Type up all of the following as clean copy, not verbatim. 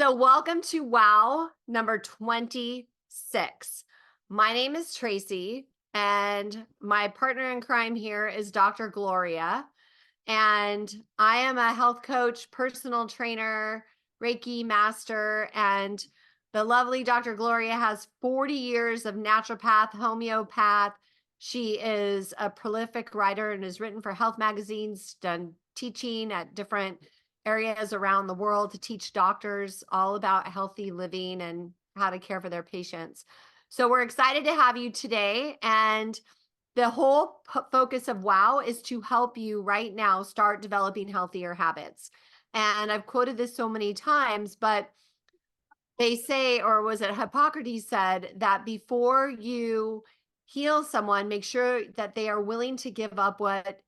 So welcome to WoW number 26. My name is Tracee, and my partner in crime here is Dr. Gloria. And I am a health coach, personal trainer, Reiki master, and the lovely Dr. Gloria has 40 years of naturopath, homeopath. She is a prolific writer and has written for health magazines, done teaching at different areas around the world to teach doctors all about healthy living and how to care for their patients. So we're excited to have you today. And the whole focus of WOW is to help you right now start developing healthier habits. And I've quoted this so many times, but they say, or was it Hippocrates said, that before you heal someone, make sure that they are willing to give up what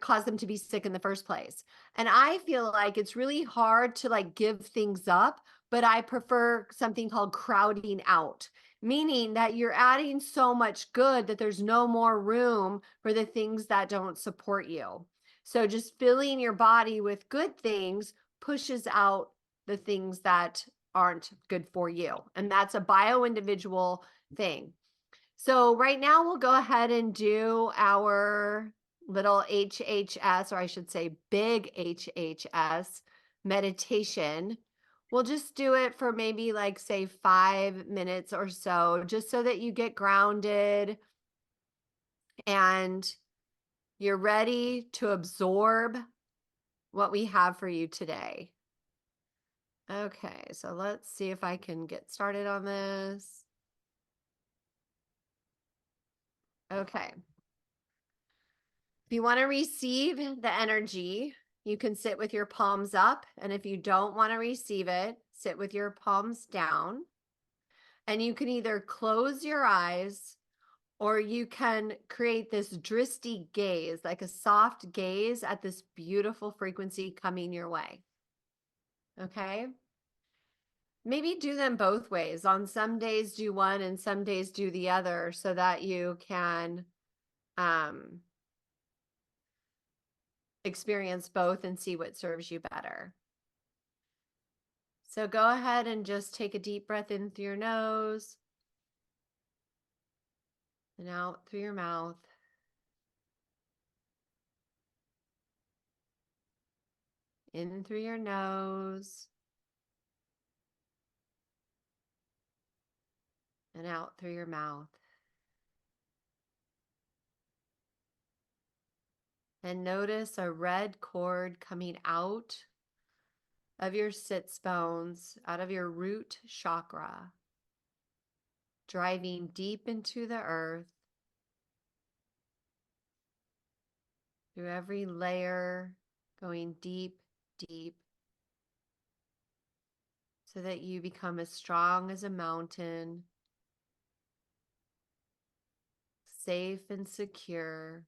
caused them to be sick in the first place. And I feel like it's really hard to like give things up, but I prefer something called crowding out, meaning that you're adding so much good that there's no more room for the things that don't support you. So just filling your body with good things pushes out the things that aren't good for you. And that's a bio-individual thing. So right now we'll go ahead and do our little HHS, or I should say big HHS meditation. We'll just do it for maybe like say 5 minutes or so, just so that you get grounded and you're ready to absorb what we have for you today. Okay, so let's see if I can get started on this. Okay. If you want to receive the energy, you can sit with your palms up. And if you don't want to receive it, sit with your palms down. And you can either close your eyes or you can create this drishti gaze, like a soft gaze at this beautiful frequency coming your way. Okay? Maybe do them both ways. On some days do one and some days do the other so that you can experience both and see what serves you better. So go ahead and just take a deep breath in through your nose and out through your mouth. In through your nose and out through your mouth. And notice a red cord coming out of your sits bones, out of your root chakra, driving deep into the earth, through every layer, going deep, deep, so that you become as strong as a mountain, safe and secure.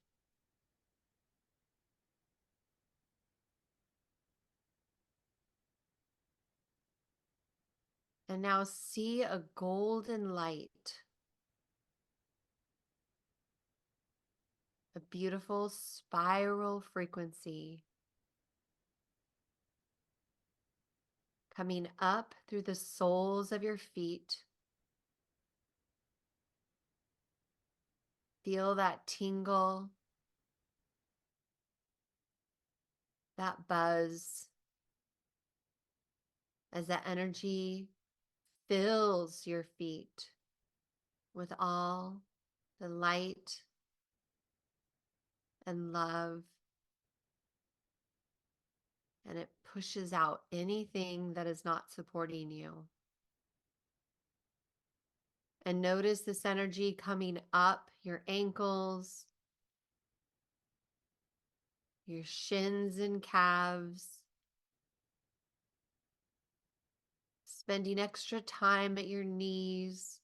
And now see a golden light, a beautiful spiral frequency coming up through the soles of your feet. Feel that tingle, that buzz, as that energy fills your feet with all the light and love, and it pushes out anything that is not supporting you. And notice this energy coming up your ankles, your shins and calves, spending extra time at your knees.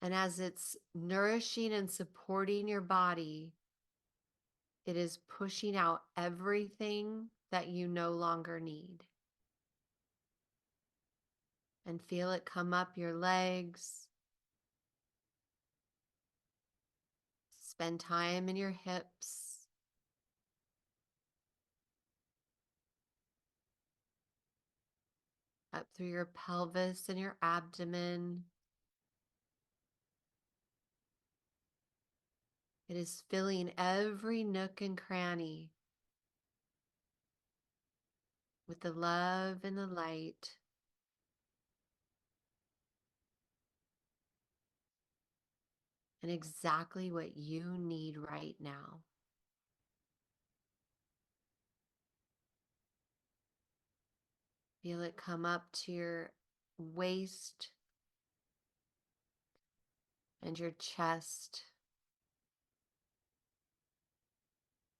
And as it's nourishing and supporting your body, it is pushing out everything that you no longer need. And feel it come up your legs. Spend time in your hips, up through your pelvis and your abdomen. It is filling every nook and cranny with the love and the light. And exactly what you need right now. Feel it come up to your waist and your chest,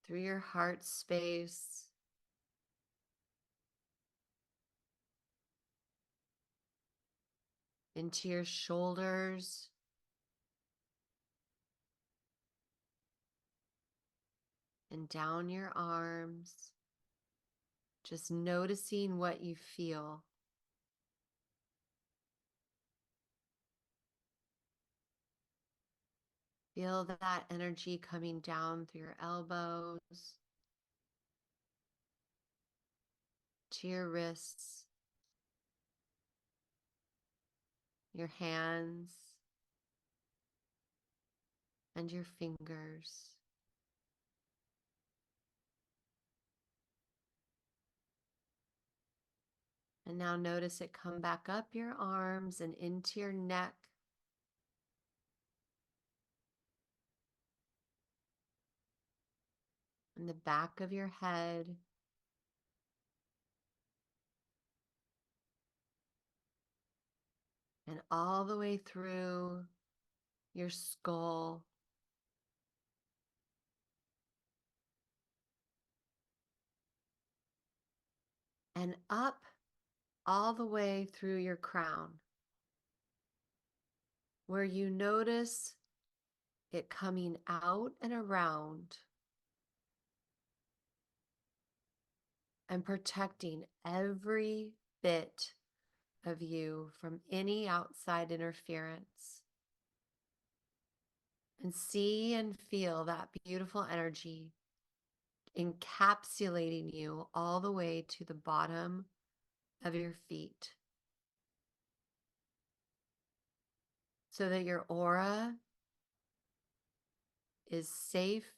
through your heart space, into your shoulders, and down your arms, just noticing what you feel. Feel that energy coming down through your elbows, to your wrists, your hands, and your fingers. And now notice it come back up your arms and into your neck. And the back of your head. And all the way through your skull. And up all the way through your crown, where you notice it coming out and around and protecting every bit of you from any outside interference. And see and feel that beautiful energy encapsulating you all the way to the bottom of your feet, so that your aura is safe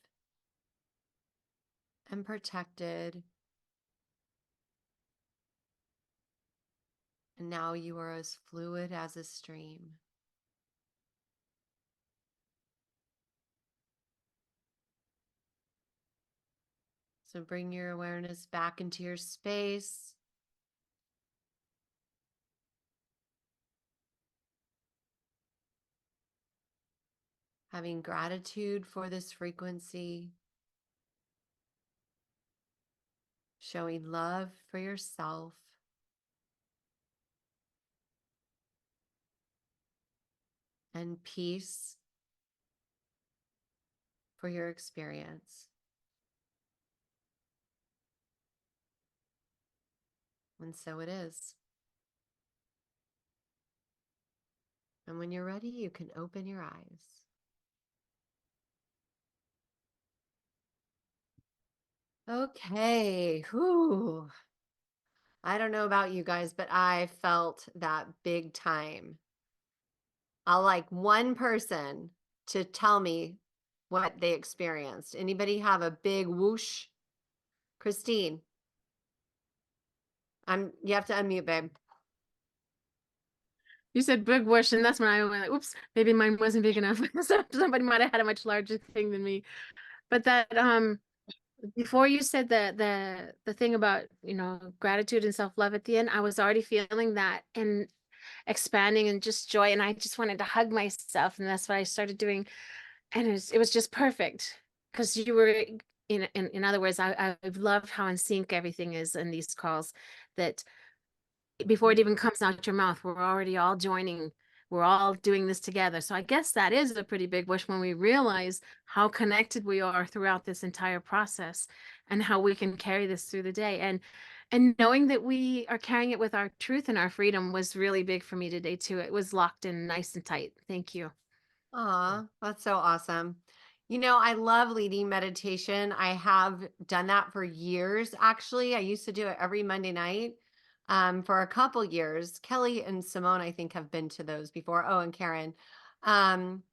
and protected. And now you are as fluid as a stream. So bring your awareness back into your space. Having gratitude for this frequency. Showing love for yourself. And peace for your experience. And so it is. And when you're ready, you can open your eyes. Okay. Whew. I don't know about you guys, but I felt that big time. I'll like one person to tell me what they experienced. Anybody have a big whoosh? Christine, you have to unmute, babe. You said big whoosh, and that's when I went like, oops, maybe mine wasn't big enough. So somebody might have had a much larger thing than me. But that before you said the thing about, gratitude and self-love at the end, I was already feeling that and expanding and just joy. And I just wanted to hug myself. And that's what I started doing. And it was just perfect. Because you were in other words, I've loved how in sync everything is in these calls, that before it even comes out your mouth, we're already all joining. We're all doing this together. So I guess that is a pretty big wish when we realize how connected we are throughout this entire process and how we can carry this through the day. And knowing that we are carrying it with our truth and our freedom was really big for me today too. It was locked in nice and tight. Thank you. Aw, that's so awesome. I love leading meditation. I have done that for years, actually. I used to do it every Monday night. for a couple years. Kelly and Simone, I think, have been to those before. Oh, and Karen. Um,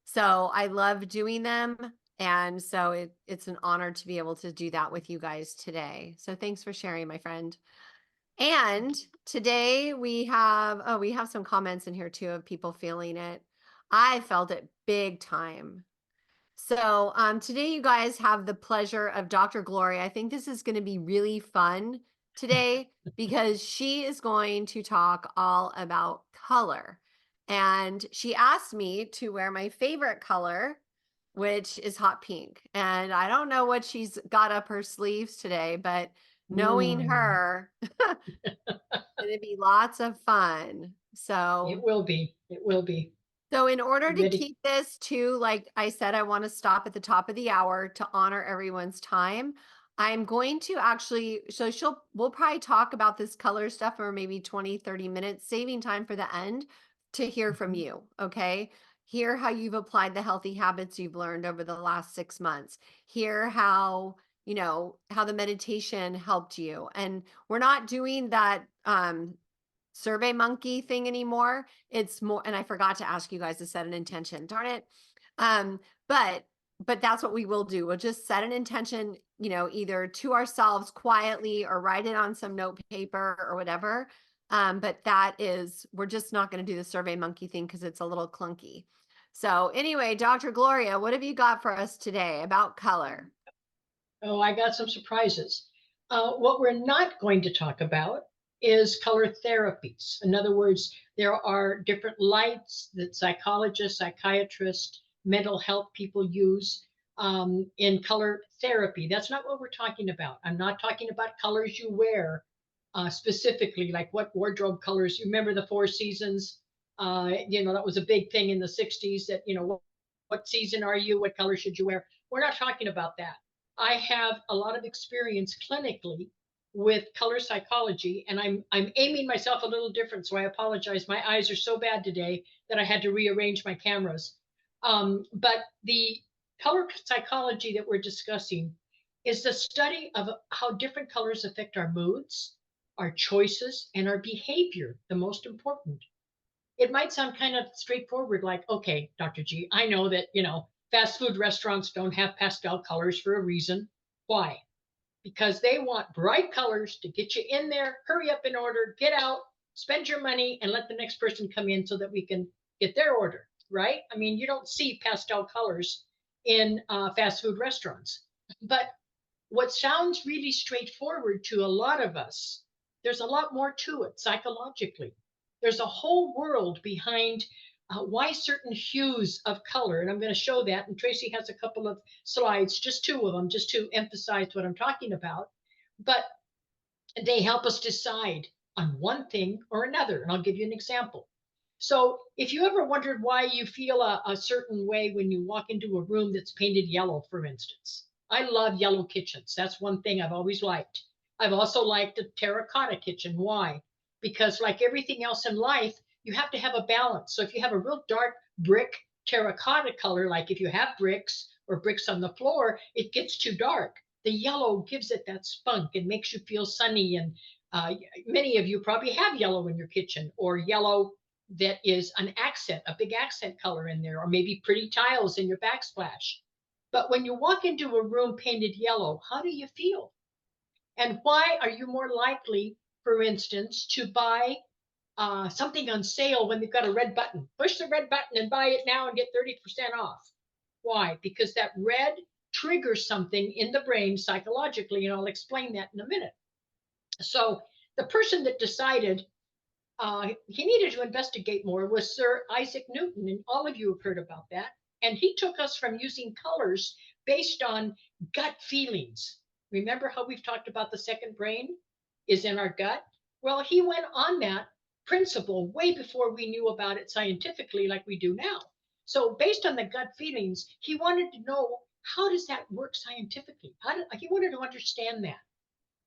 so I love doing them. And so it's an honor to be able to do that with you guys today. So thanks for sharing, my friend. And today we have some comments in here too of people feeling it. I felt it big time. So today you guys have the pleasure of Dr. Gloria. I think this is going to be really fun today because she is going to talk all about color. And she asked me to wear my favorite color, which is hot pink. And I don't know what she's got up her sleeves today, but knowing her, it'd be lots of fun. It So will be. It will be. so in order You to ready? keep this to, like I said, I want to stop at the top of the hour to honor everyone's time. I'm going to actually, so we'll probably talk about this color stuff for maybe 20, 30 minutes, saving time for the end to hear from you. Okay. Hear how you've applied the healthy habits you've learned over the last 6 months. Hear how, how the meditation helped you. And we're not doing that, Survey Monkey thing anymore. It's more, and I forgot to ask you guys to set an intention. Darn it. Um, but that's what we will do. We'll just set an intention, either to ourselves quietly or write it on some note paper or whatever. But we're just not going to do the Survey Monkey thing because it's a little clunky. So anyway, Dr. Gloria, what have you got for us today about color? Oh, I got some surprises. What we're not going to talk about is color therapies. In other words, there are different lights that psychologists, psychiatrists, mental health people use in color therapy. That's not what we're talking about. I'm not talking about colors you wear specifically, like what wardrobe colors. You remember the Four Seasons? That was a big thing in the 60s that, what season are you? What color should you wear? We're not talking about that. I have a lot of experience clinically with color psychology, and I'm aiming myself a little different, so I apologize. My eyes are so bad today that I had to rearrange my cameras. But the color psychology that we're discussing is the study of how different colors affect our moods, our choices, and our behavior, the most important. It might sound kind of straightforward, like, okay, Dr. G, I know that, fast food restaurants don't have pastel colors for a reason. Why? Because they want bright colors to get you in there, hurry up and order, get out, spend your money, and let the next person come in so that we can get their order, right? I mean, you don't see pastel colors in fast food restaurants. But what sounds really straightforward to a lot of us, there's a lot more to it psychologically. There's a whole world behind why certain hues of color, and I'm going to show that, and Tracee has a couple of slides, just two of them, just to emphasize what I'm talking about, but they help us decide on one thing or another, and I'll give you an example. So if you ever wondered why you feel a certain way when you walk into a room that's painted yellow, for instance, I love yellow kitchens. That's one thing I've always liked. I've also liked a terracotta kitchen. Why? Because like everything else in life, you have to have a balance. So if you have a real dark brick terracotta color, like if you have bricks or bricks on the floor, it gets too dark. The yellow gives it that spunk and makes you feel sunny. And many of you probably have yellow in your kitchen, or yellow that is an accent, a big accent color in there, or maybe pretty tiles in your backsplash. But when you walk into a room painted yellow, how do you feel? And why are you more likely, for instance, to buy something on sale when they've got a red button? Push the red button and buy it now and get 30% off. Why? Because that red triggers something in the brain psychologically, and I'll explain that in a minute. So the person that decided he needed to investigate more was Sir Isaac Newton, and all of you have heard about that. And he took us from using colors based on gut feelings. Remember how we've talked about the second brain is in our gut? Well, he went on that principle way before we knew about it scientifically like we do now. So based on the gut feelings, he wanted to know, how does that work scientifically? He wanted to understand that.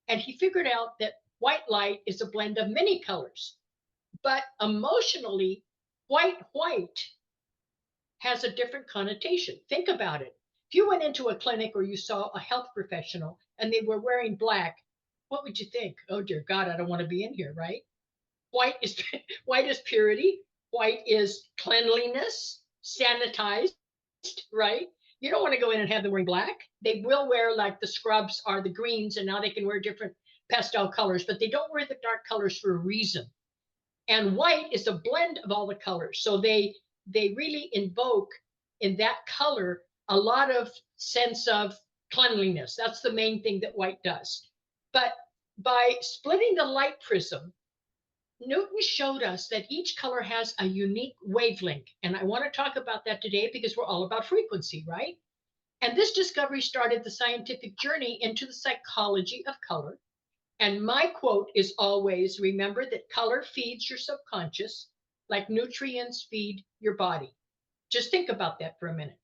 And he figured out that white light is a blend of many colors. But emotionally, white has a different connotation. Think about it. If you went into a clinic or you saw a health professional and they were wearing black, What would you think? Oh dear God, I don't want to be in here, right? White is white is purity. White is cleanliness, sanitized, right? You don't want to go in and have them wearing black. They will wear, like the scrubs are the greens, and now they can wear different pastel colors, but they don't wear the dark colors for a reason. And white is a blend of all the colors. So they really invoke in that color a lot of sense of cleanliness. That's the main thing that white does. But by splitting the light prism, Newton showed us that each color has a unique wavelength. And I want to talk about that today because we're all about frequency, right? And this discovery started the scientific journey into the psychology of color. And my quote is always, remember that color feeds your subconscious like nutrients feed your body. Just think about that for a minute.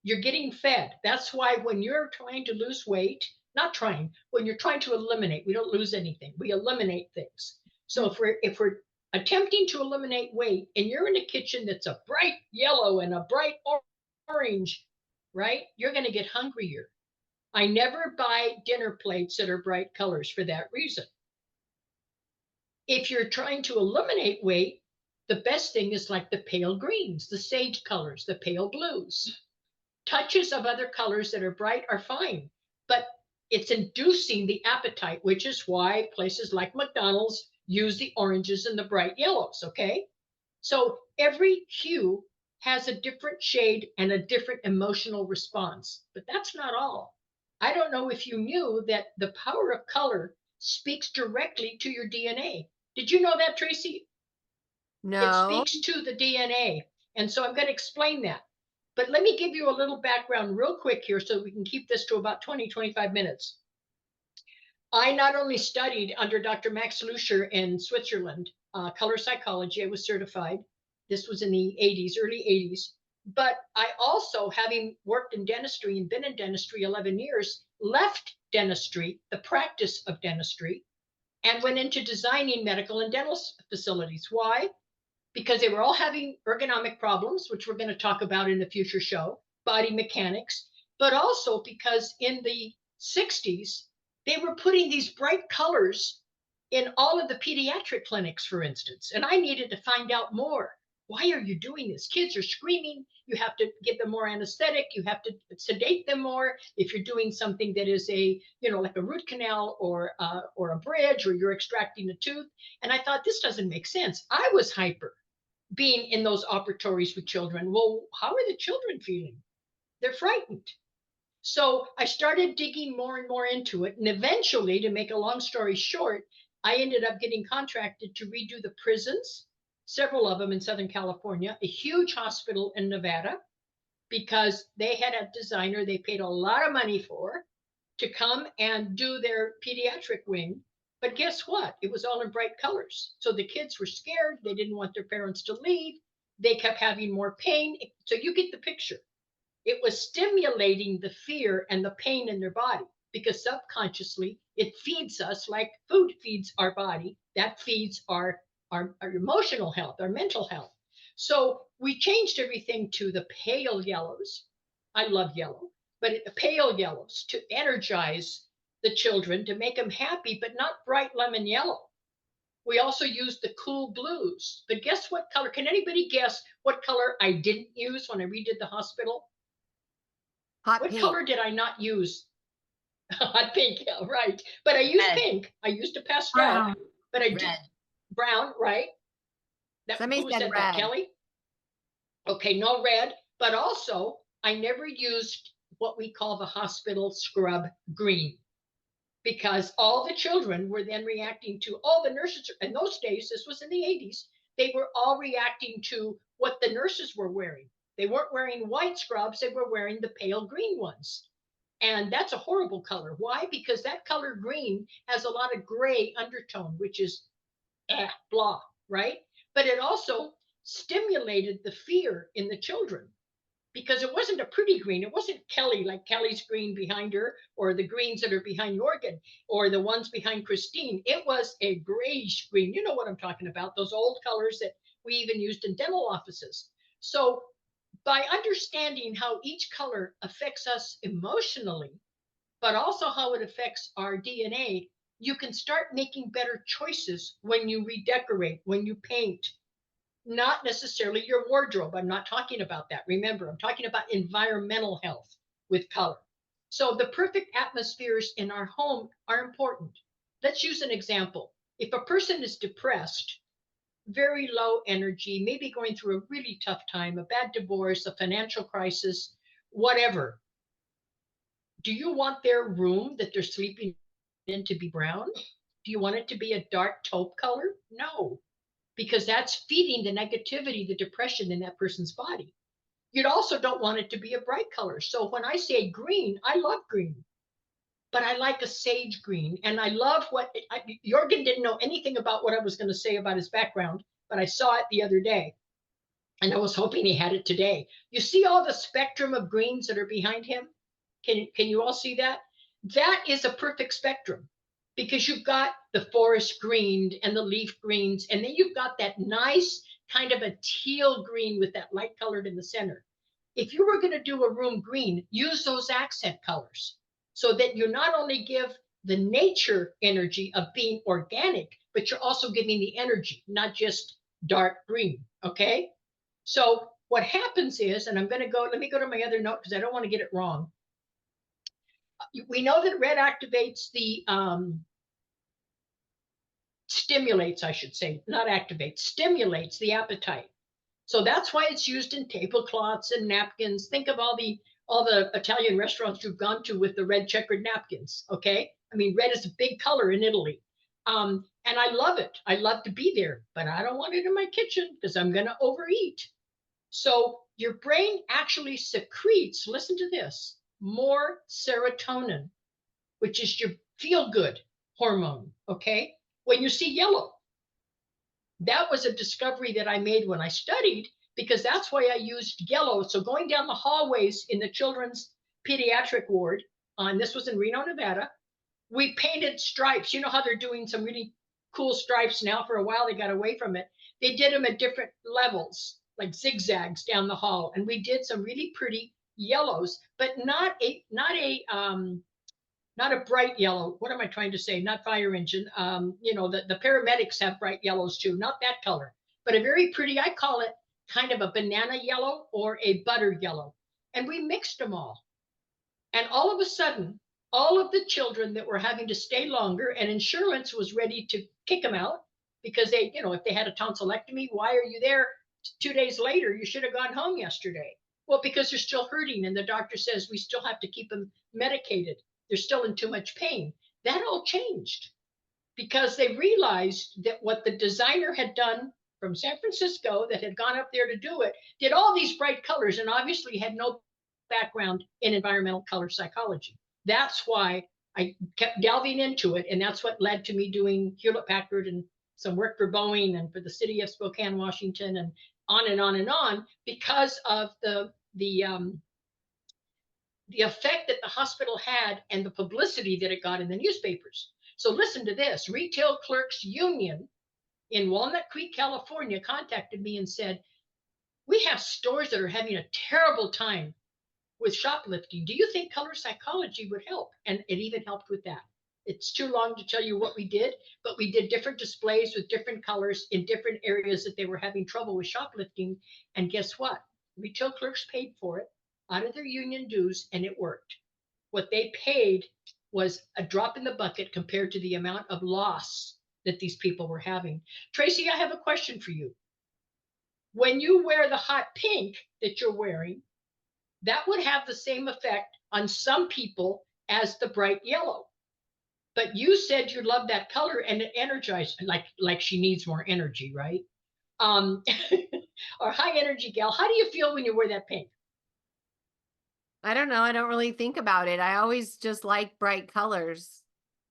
You're getting fed. That's why when you're trying to lose weight, not trying, when you're trying to eliminate, we don't lose anything. We eliminate things. So if we're attempting to eliminate weight and you're in a kitchen that's a bright yellow and a bright orange, right? You're going to get hungrier. I never buy dinner plates that are bright colors for that reason. If you're trying to eliminate weight, the best thing is like the pale greens, the sage colors, the pale blues. Touches of other colors that are bright are fine, but it's inducing the appetite, which is why places like McDonald's use the oranges and the bright yellows, okay? So every hue has a different shade and a different emotional response, but that's not all. I don't know if you knew that the power of color speaks directly to your DNA. Did you know that, Tracee? It No. speaks to the DNA. And so I'm going to explain that. But let me give you a little background real quick here so we can keep this to about 20, 25 minutes. I not only studied under Dr. Max Luescher in Switzerland, color psychology, I was certified. This was in the 80s, early 80s. But I also, having worked in dentistry and been in dentistry 11 years, left dentistry, the practice of dentistry, and went into designing medical and dental facilities. Why? Because they were all having ergonomic problems, which we're going to talk about in a future show, body mechanics, but also because in the 60s, they were putting these bright colors in all of the pediatric clinics, for instance. And I needed to find out more. Why are you doing this? Kids are screaming. You have to give them more anesthetic. You have to sedate them more. If you're doing something that is like a root canal or a bridge, or you're extracting a tooth. And I thought, this doesn't make sense. I was hyper being in those operatories with children. Well, how are the children feeling? They're frightened. So I started digging more and more into it. And eventually, to make a long story short, I ended up getting contracted to redo the prisons, several of them in Southern California, a huge hospital in Nevada, because they had a designer they paid a lot of money for to come and do their pediatric wing. But guess what? It was all in bright colors. So the kids were scared. They didn't want their parents to leave. They kept having more pain. So you get the picture. It was stimulating the fear and the pain in their body, because subconsciously it feeds us like food feeds our body. That feeds our emotional health, our mental health. So we changed everything to the pale yellows. I love yellow, but pale yellows to energize the children, to make them happy, but not bright lemon yellow. We also used the cool blues. But guess what color? Can anybody guess what color I didn't use when I redid the hospital? Hot What pink. color did I not use? Hot pink, yeah, right. But I used Red. pink. I used a pastel, but I did Red. brown, right? Somebody Who said said red. that, Kelly? Okay, no red, but also I never used what we call the hospital scrub green, because all the children were then reacting to, all the nurses in those days, this was in the 80s, they were all reacting to what the nurses were wearing. They weren't wearing white scrubs, they were wearing the pale green ones. And that's a horrible color. Why? Because that color green has a lot of gray undertone, which is blah, right? But it also stimulated the fear in the children, because it wasn't a pretty green. It wasn't Kelly, like Kelly's green behind her, or the greens that are behind Jorgen, or the ones behind Christine. It was a grayish green. You know what I'm talking about, those old colors that we even used in dental offices. So by understanding how each color affects us emotionally, but also how it affects our DNA, you can start making better choices when you redecorate, when you paint. Not necessarily your wardrobe. I'm not talking about that. Remember, I'm talking about environmental health with color. So the perfect atmospheres in our home are important. Let's use an example. If a person is depressed, very low energy, maybe going through a really tough time, a bad divorce, a financial crisis, whatever, do you want their room that they're sleeping in to be brown? Do you want it to be a dark taupe color? No, because that's feeding the negativity, the depression in that person's body. You also don't want it to be a bright color. So when I say green, I love green, but I like a sage green. And I love Jorgen didn't know anything about what I was going to say about his background, but I saw it the other day. And I was hoping he had it today. You see all the spectrum of greens that are behind him? Can you all see that? That is a perfect spectrum, because you've got the forest green and the leaf greens, and then you've got that nice kind of a teal green with that light colored in the center. If you were going to do a room green, use those accent colors so that you not only give the nature energy of being organic, but you're also giving the energy, not just dark green, okay? So what happens is, and let me go to my other note because I don't want to get it wrong. We know that red activates the, stimulates, I should say, not activates, stimulates the appetite. So that's why it's used in tablecloths and napkins. Think of all the Italian restaurants you've gone to with the red checkered napkins, okay? I mean, red is a big color in Italy. And I love it. I love to be there, but I don't want it in my kitchen because I'm going to overeat. So your brain actually secretes, listen to this, more serotonin, which is your feel-good hormone, okay? When you see yellow. That was a discovery that I made when I studied, because that's why I used yellow. So going down the hallways in the children's pediatric ward, and this was in Reno, Nevada, we painted stripes. You know how they're doing some really cool stripes now? For a while, they got away from it. They did them at different levels, like zigzags down the hall. And we did some really pretty yellows, but not a bright yellow. What am I trying to say? Not fire engine. The paramedics have bright yellows too, not that color, but a very pretty, I call it kind of a banana yellow or a butter yellow. And we mixed them all. And all of a sudden, all of the children that were having to stay longer, and insurance was ready to kick them out because they, if they had a tonsillectomy, why are you there 2 days later? You should have gone home yesterday. Well, because they're still hurting, and the doctor says we still have to keep them medicated. They're still in too much pain. That all changed because they realized that what the designer had done from San Francisco, that had gone up there to do it, did all these bright colors and obviously had no background in environmental color psychology. That's why I kept delving into it, and that's what led to me doing Hewlett-Packard and some work for Boeing and for the city of Spokane, Washington, and on and on and on, because of the effect that the hospital had and the publicity that it got in the newspapers. So listen to this. Retail Clerks Union in Walnut Creek, California contacted me and said, we have stores that are having a terrible time with shoplifting. Do you think color psychology would help? And it even helped with that. It's too long to tell you what we did, but we did different displays with different colors in different areas that they were having trouble with shoplifting. And guess what? Retail clerks paid for it out of their union dues, and it worked. What they paid was a drop in the bucket compared to the amount of loss that these people were having. Tracee, I have a question for you. When you wear the hot pink that you're wearing, that would have the same effect on some people as the bright yellow. But you said you love that color and it energized, like she needs more energy, right? Or high energy gal. How do you feel when you wear that pink? I don't know. I don't really think about it. I always just like bright colors.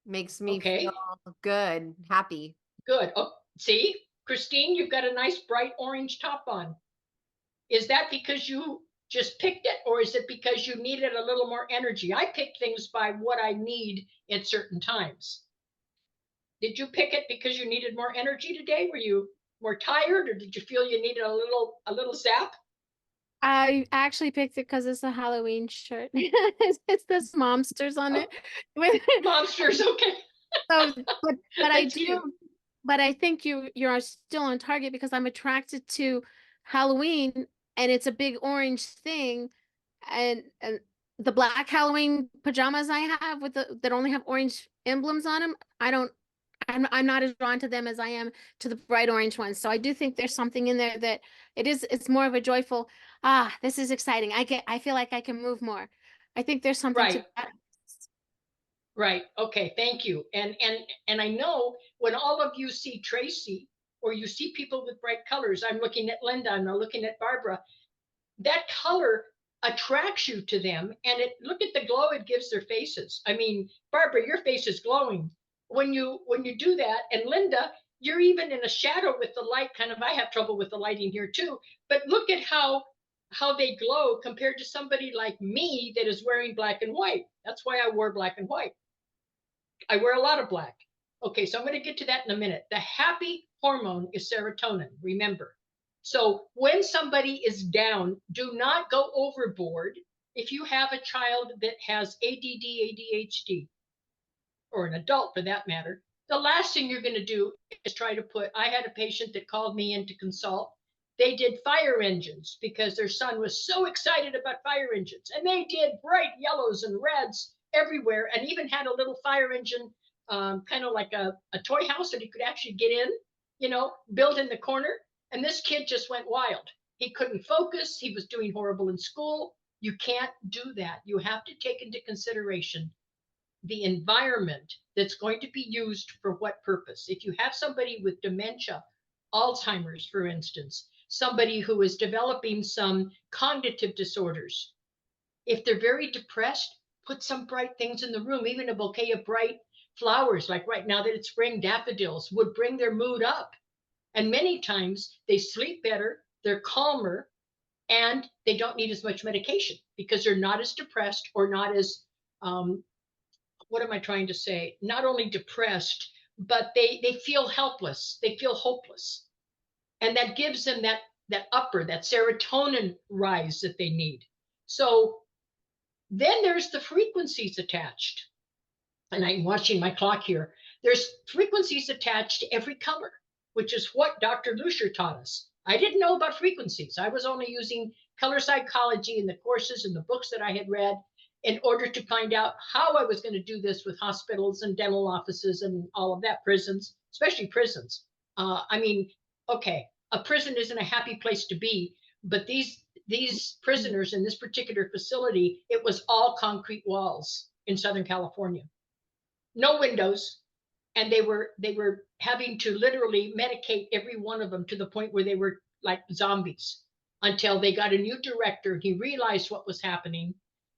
Makes me feel good, happy. Good. Oh, see, Christine, you've got a nice bright orange top on. Is that because you just picked it, or is it because you needed a little more energy? I pick things by what I need at certain times. Did you pick it because you needed more energy today? Were you more tired, or did you feel you needed a little zap? I actually picked it because it's a Halloween shirt. It's this monsters on it. Monsters, okay. So, but I That's do, cute. but I think you're still on target because I'm attracted to Halloween and it's a big orange thing, and the black Halloween pajamas I have with the that only have orange emblems on them, I'm not as drawn to them as I am to the bright orange ones. So I do think there's something in there that it's more of a joyful, this is exciting. I feel like I can move more. I think there's something to Right. that. Right. Okay. Thank you. And I know when all of you see Tracee or you see people with bright colors, I'm looking at Linda, I'm looking at Barbara, that color attracts you to them. And look at the glow it gives their faces. I mean, Barbara, your face is glowing when you do that. And Linda, you're even in a shadow with the light. Kind of, I have trouble with the lighting here too. But look at how they glow compared to somebody like me that is wearing black and white. That's why I wore black and white. I wear a lot of black. Okay, so I'm going to get to that in a minute. The happy hormone is serotonin, remember. So when somebody is down, do not go overboard. If you have a child that has ADD, ADHD, or an adult for that matter, the last thing you're going to do is try to I had a patient that called me in to consult. They did fire engines because their son was so excited about fire engines. And they did bright yellows and reds everywhere and even had a little fire engine, kind of like a toy house that he could actually get in, built in the corner. And this kid just went wild. He couldn't focus. He was doing horrible in school. You can't do that. You have to take into consideration the environment that's going to be used for what purpose. If you have somebody with dementia, Alzheimer's, for instance, somebody who is developing some cognitive disorders, if they're very depressed, put some bright things in the room. Even a bouquet of bright flowers, like right now that it's spring, daffodils, would bring their mood up. And many times they sleep better, they're calmer, and they don't need as much medication because they're not as depressed or not as what am I trying to say? Not only depressed, but they feel helpless. They feel hopeless. And that gives them that serotonin rise that they need. So then there's the frequencies attached. And I'm watching my clock here. There's frequencies attached to every color, which is what Dr. Lucier taught us. I didn't know about frequencies. I was only using color psychology in the courses and the books that I had read in order to find out how I was going to do this with hospitals and dental offices and all of that, prisons, especially prisons. I mean, okay, a prison isn't a happy place to be, but these prisoners in this particular facility, it was all concrete walls in Southern California, no windows, and they were having to literally medicate every one of them to the point where they were like zombies until they got a new director and he realized what was happening.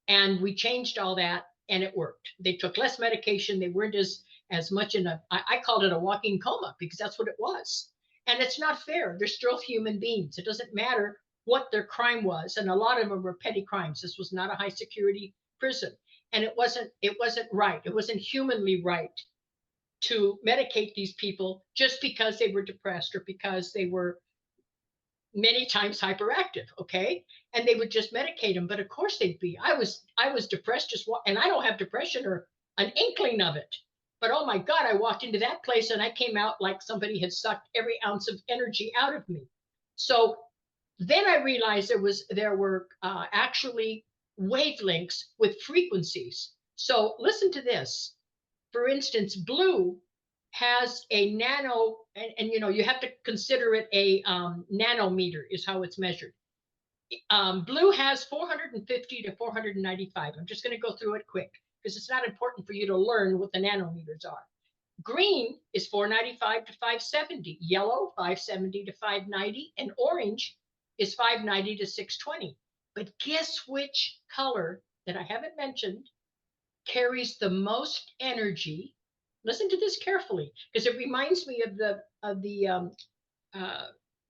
And we changed all that and it worked. They took less medication. They weren't as much in I called it a walking coma because that's what it was. And it's not fair. They're still human beings. It doesn't matter what their crime was. And a lot of them were petty crimes. This was not a high security prison. And it wasn't right. It wasn't humanly right to medicate these people just because they were depressed or because they were many times hyperactive. Okay. And they would just medicate them. But of course they'd be. I was depressed and I don't have depression or an inkling of it. But oh my God, I walked into that place and I came out like somebody had sucked every ounce of energy out of me. So then I realized there were actually wavelengths with frequencies. So listen to this. For instance, blue has a nano, and you have to consider it a nanometer is how it's measured. Blue has 450 to 495. I'm just going to go through it quick because it's not important for you to learn what the nanometers are. Green is 495 to 570, yellow 570 to 590, and orange is 590 to 620. But guess which color that I haven't mentioned carries the most energy? Listen to this carefully because it reminds me of the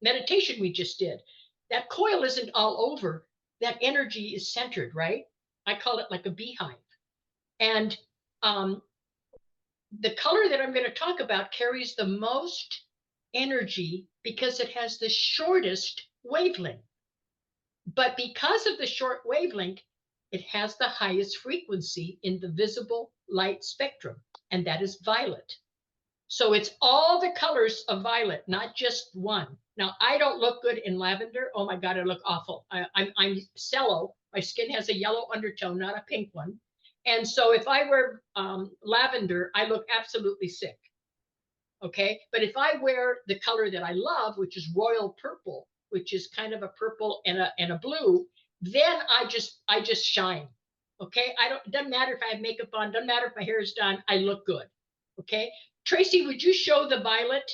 meditation we just did. That coil isn't all over. That energy is centered, right? I call it like a beehive. And the color that I'm going to talk about carries the most energy because it has the shortest wavelength. But because of the short wavelength, it has the highest frequency in the visible light spectrum. and that is violet. So it's all the colors of violet, not just one. Now, I don't look good in lavender. Oh my God, I look awful. I'm sallow. My skin has a yellow undertone, not a pink one. And so if I wear lavender, I look absolutely sick. Okay. But if I wear the color that I love, which is royal purple, which is kind of a purple and a blue, then I just shine. Okay. It doesn't matter if I have makeup on, doesn't matter if my hair is done, I look good. Okay. Tracee, would you show the violet?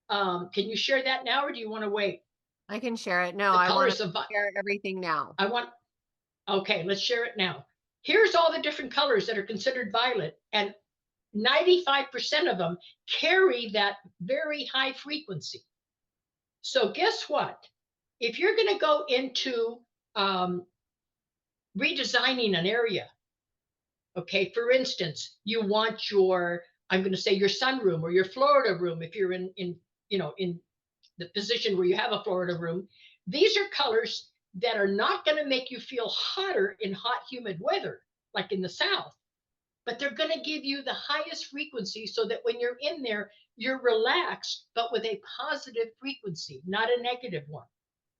Can you share that now, or do you want to wait? I can share it. No, The I want colors to of share everything now. okay, let's share it now. Here's all the different colors that are considered violet, and 95% of them carry that very high frequency. So guess what? If you're going to go into redesigning an area, okay, for instance, you want your, I'm going to say your sunroom or your Florida room, if you're in the position where you have a Florida room, these are colors that are not going to make you feel hotter in hot, humid weather, like in the South, but they're going to give you the highest frequency so that when you're in there, you're relaxed, but with a positive frequency, not a negative one.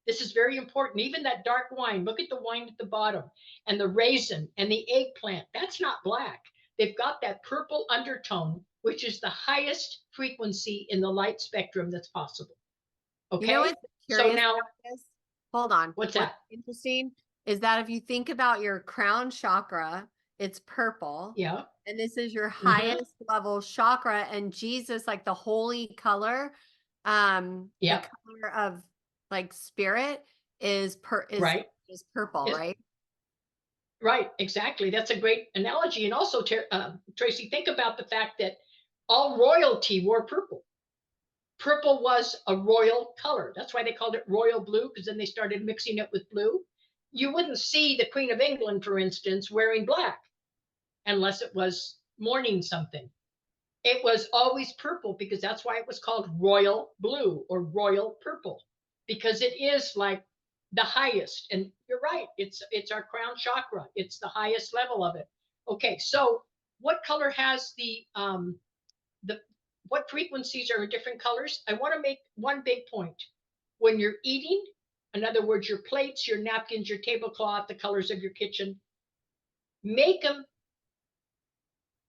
This is very important. Even that dark wine, look at the wine at the bottom, and the raisin and the eggplant, that's not black. They've got that purple undertone, which is the highest frequency in the light spectrum that's possible. Okay. You know what's So curious now, about this? Hold on. what's that? Interesting is that if you think about your crown chakra, it's purple. Yeah. And this is your highest level chakra, and Jesus, like the holy color, the color of like spirit is right. Is purple, right? Right, exactly. That's a great analogy. And also, Tracee, think about the fact that all royalty wore purple. Purple was a royal color. That's why they called it royal blue, because then they started mixing it with blue. You wouldn't see the Queen of England, for instance, wearing black unless it was mourning something. It was always purple, because that's why it was called royal blue or royal purple, because it is like the highest. And you're right, it's our crown chakra. It's the highest level of it. Okay, so what color has what frequencies are in different colors? I want to make one big point. When you're eating, in other words, your plates, your napkins, your tablecloth, the colors of your kitchen, make them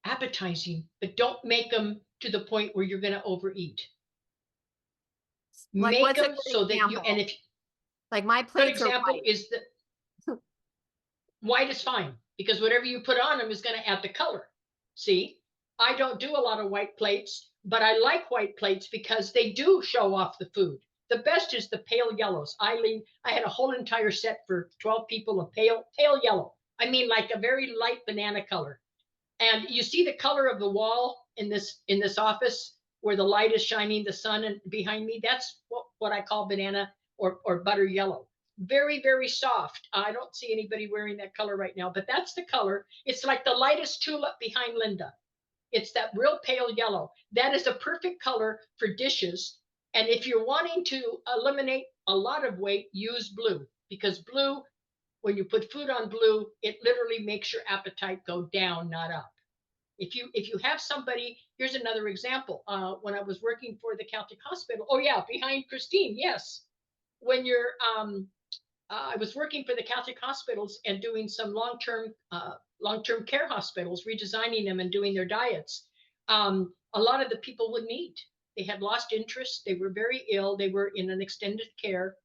appetizing, but don't make them to the point where you're going to overeat. Like, make what's them a good so example? that you, and if like my plates good example are white. is the white is fine, because whatever you put on them is going to add the color. See, I don't do a lot of white plates, but I like white plates because they do show off the food. The best is the pale yellows. I had a whole entire set for 12 people of pale yellow. I mean, like a very light banana color. And you see the color of the wall in this office where the light is shining, the sun and behind me. That's what I call banana or butter yellow. Very, very soft. I don't see anybody wearing that color right now, but that's the color. It's like the lightest tulip behind Linda. It's that real pale yellow. That is a perfect color for dishes. And if you're wanting to eliminate a lot of weight, use blue, because blue, when you put food on blue, it literally makes your appetite go down, not up. If you have somebody, here's another example. When I was working for the Catholic Hospital, oh yeah, behind Christine, yes. When you're, I was working for the Catholic hospitals and doing some long-term care hospitals, redesigning them and doing their diets. A lot of the people wouldn't eat. They had lost interest. They were very ill. They were in an extended care,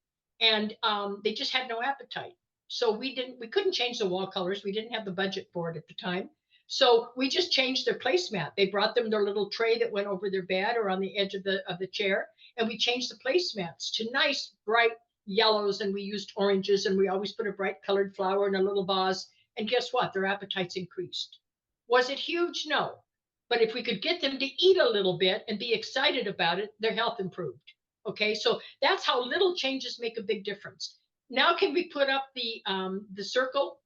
and they just had no appetite. So we couldn't change the wall colors. We didn't have the budget for it at the time. So we just changed their placemat. They brought them their little tray that went over their bed or on the edge of the chair, and we changed the placemats to nice bright yellows, and we used oranges, and we always put a bright colored flower in a little vase. And guess what? Their appetites increased. Was it huge? No. But if we could get them to eat a little bit and be excited about it, their health improved. Okay, so that's how little changes make a big difference. Now, can we put up the circle,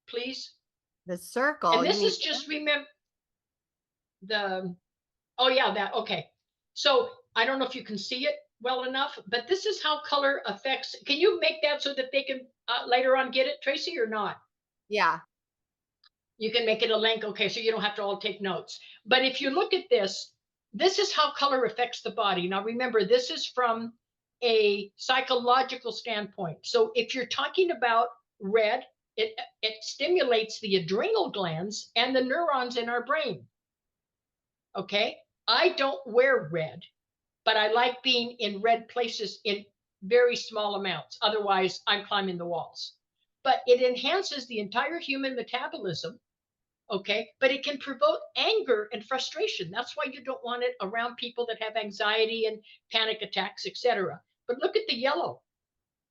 please? The circle. And this is just, remember oh yeah, that, okay. So I don't know if you can see it well enough, but this is how color affects. Can you make that so that they can later on get it, Tracee, or not? Yeah. You can make it a link, okay, so you don't have to all take notes. But if you look at this, this is how color affects the body. Now remember, this is from a psychological standpoint. So if you're talking about red, it stimulates the adrenal glands and the neurons in our brain. Okay, I don't wear red, but I like being in red places in very small amounts. Otherwise, I'm climbing the walls. But it enhances the entire human metabolism. Okay, but it can provoke anger and frustration. That's why you don't want it around people that have anxiety and panic attacks, etc. But look at the yellow.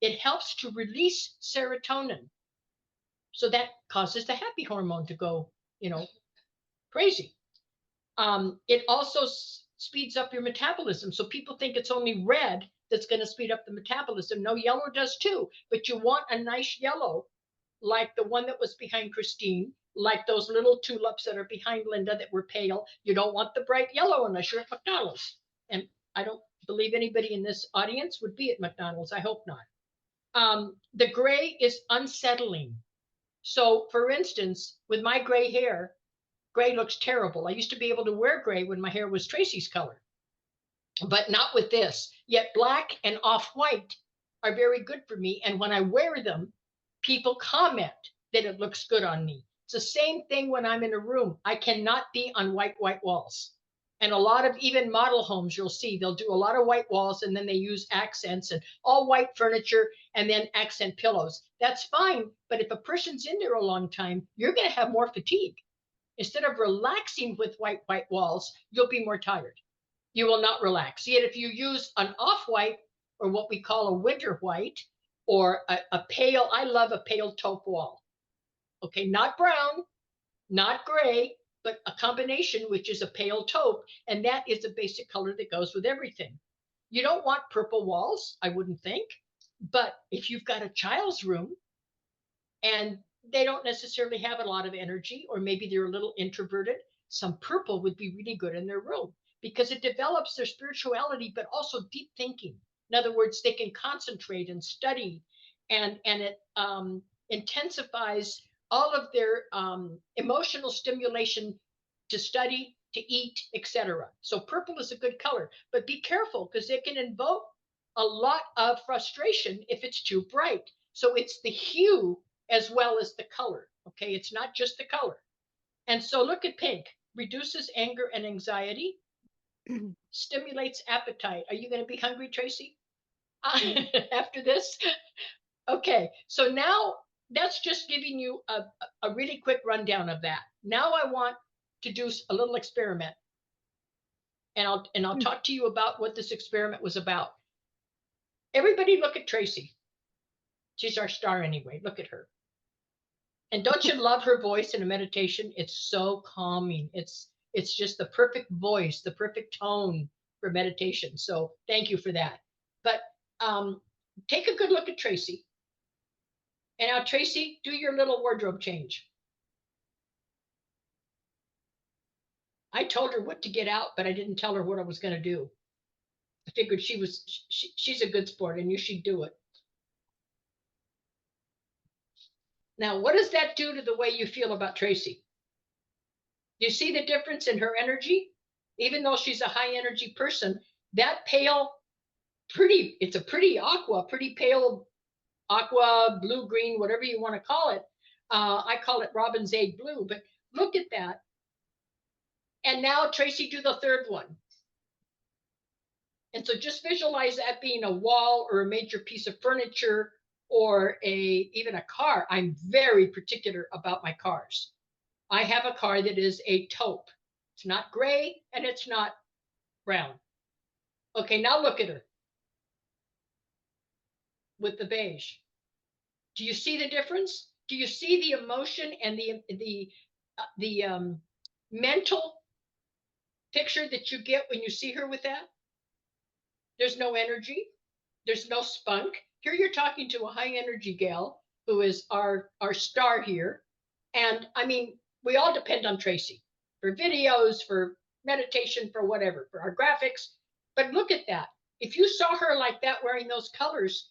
It helps to release serotonin. So that causes the happy hormone to go, crazy. It also speeds up your metabolism. So people think it's only red that's going to speed up the metabolism. No, yellow does too. But you want a nice yellow, like the one that was behind Christine, like those little tulips that are behind Linda that were pale. You don't want the bright yellow unless you're at McDonald's. And I don't believe anybody in this audience would be at McDonald's. I hope not. The gray is unsettling. So for instance, with my gray hair, gray looks terrible. I used to be able to wear gray when my hair was Tracee's color, but not with this. Yet black and off-white are very good for me. And when I wear them, people comment that it looks good on me. It's the same thing when I'm in a room. I cannot be on white walls. And a lot of even model homes, you'll see, they'll do a lot of white walls and then they use accents and all white furniture and then accent pillows. That's fine. But if a person's in there a long time, you're going to have more fatigue. Instead of relaxing with white walls, you'll be more tired. You will not relax. Yet if you use an off-white or what we call a winter white or a pale, I love a pale taupe wall. Okay, not brown, not gray, but a combination, which is a pale taupe. And that is a basic color that goes with everything. You don't want purple walls, I wouldn't think. But if you've got a child's room and they don't necessarily have a lot of energy, or maybe they're a little introverted, some purple would be really good in their room because it develops their spirituality, but also deep thinking. In other words, they can concentrate and study, and it intensifies all of their emotional stimulation to study, to eat, etc. So purple is a good color, but be careful because it can invoke a lot of frustration if it's too bright. So it's the hue as well as the color. Okay, it's not just the color. And so look at pink, reduces anger and anxiety, stimulates appetite. Are you going to be hungry, Tracee? After this? Okay, so now that's just giving you a really quick rundown of that. Now I want to do a little experiment. And I'll talk to you about what this experiment was about. Everybody look at Tracee. She's our star anyway. Look at her. And don't you love her voice in a meditation? It's so calming. It's just the perfect voice, the perfect tone for meditation. So thank you for that. But take a good look at Tracee. And now, Tracee, do your little wardrobe change. I told her what to get out, but I didn't tell her what I was going to do. I figured she's a good sport and you should do it. Now, what does that do to the way you feel about Tracee? You see the difference in her energy? Even though she's a high energy person, that pale, it's a pretty pale aqua, blue, green, whatever you want to call it. I call it Robin's Egg Blue, but look at that. And now Tracee, do the third one. And so just visualize that being a wall or a major piece of furniture or even a car. I'm very particular about my cars. I have a car that is a taupe. It's not gray and it's not brown. Okay, now look at her with the beige. Do you see the difference? Do you see the emotion and the mental picture that you get when you see her with that? There's no energy. There's no spunk. Here you're talking to a high energy gal who is our star here. And I mean, we all depend on Tracee for videos, for meditation, for whatever, for our graphics. But look at that. If you saw her like that wearing those colors,